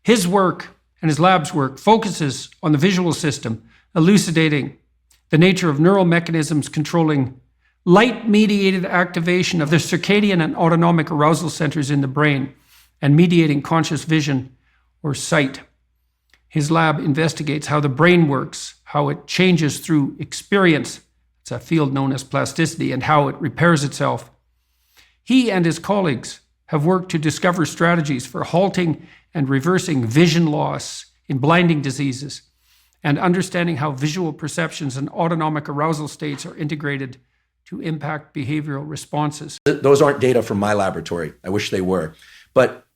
His work and his lab's work focuses on the visual system, elucidating the nature of neural mechanisms controlling light-mediated activation of the circadian and autonomic arousal centers in the brain and mediating conscious vision or sight. His lab investigates how the brain works, how it changes through experience. It's a field known as plasticity, and how it repairs itself. He and his colleagues have worked to discover strategies for halting and reversing vision loss in blinding diseases and understanding how visual perceptions and autonomic arousal states are integrated to impact behavioral responses. Those aren't data from my laboratory. I wish they were. But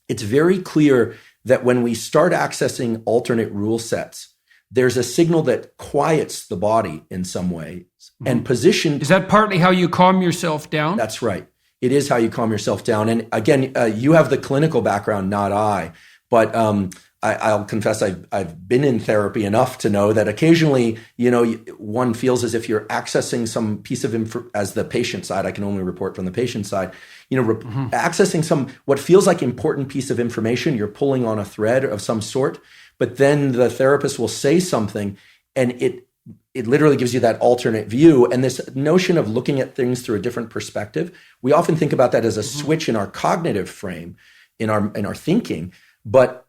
it's very clear that when we start accessing alternate rule sets, there's a signal that quiets the body in some ways and position. Is that partly how you calm yourself down? That's right. It is how you calm yourself down. And again, you have the clinical background, not I. But I'll confess I've been in therapy enough to know that occasionally, one feels as if you're accessing some piece of info as the patient side. I can only report from the patient side. Accessing some what feels like important piece of information. You're pulling on a thread of some sort, but then the therapist will say something, and it literally gives you that alternate view. And this notion of looking at things through a different perspective, we often think about that as a switch in our cognitive frame, in our thinking. But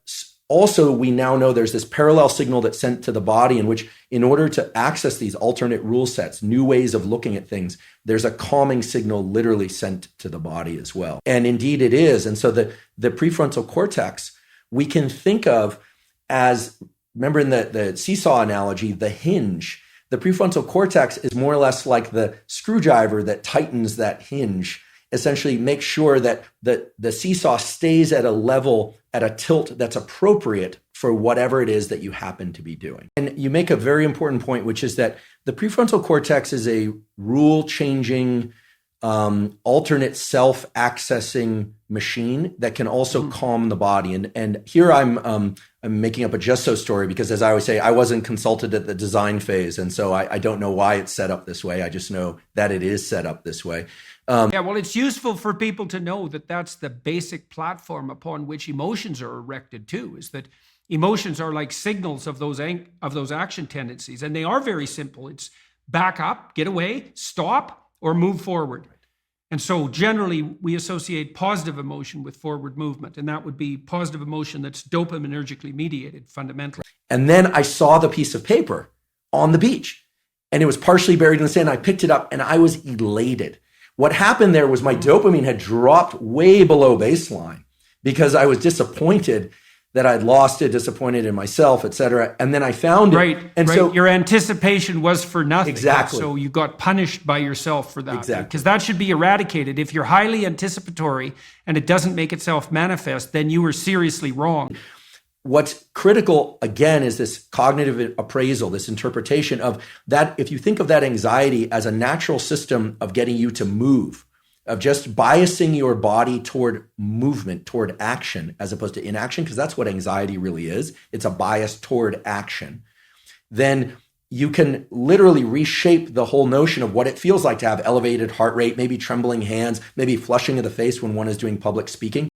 also, we now know there's this parallel signal that's sent to the body in which, in order to access these alternate rule sets, new ways of looking at things, there's a calming signal literally sent to the body as well. And indeed it is. And so the prefrontal cortex, we can think of as, remember in the seesaw analogy, the hinge. The prefrontal cortex is more or less like the screwdriver that tightens that hinge, essentially make sure that the seesaw stays at a level, at a tilt that's appropriate for whatever it is that you happen to be doing. And you make a very important point, which is that the prefrontal cortex is a rule-changing, alternate self-accessing machine that can also calm the body. And here I'm making up a just so story because, as I always say, I wasn't consulted at the design phase. And so I don't know why it's set up this way. I just know that it is set up this way. It's useful for people to know that that's the basic platform upon which emotions are erected too, is that emotions are like signals of those action tendencies. And they are very simple. It's back up, get away, stop, or move forward. And so generally we associate positive emotion with forward movement, and that would be positive emotion that's dopaminergically mediated fundamentally. And then I saw the piece of paper on the beach, and it was partially buried in the sand. I picked it up and I was elated. What happened there was my dopamine had dropped way below baseline because I was disappointed that I'd lost it, disappointed in myself, et cetera. And then I found it. Right. So your anticipation was for nothing. Exactly. So you got punished by yourself for that. Exactly. Because that should be eradicated. If you're highly anticipatory and it doesn't make itself manifest, then you were seriously wrong. What's critical, again, is this cognitive appraisal, this interpretation of that. If you think of that anxiety as a natural system of getting you to move, of just biasing your body toward movement, toward action, as opposed to inaction, because that's what anxiety really is. It's a bias toward action. Then you can literally reshape the whole notion of what it feels like to have elevated heart rate, maybe trembling hands, maybe flushing of the face when one is doing public speaking.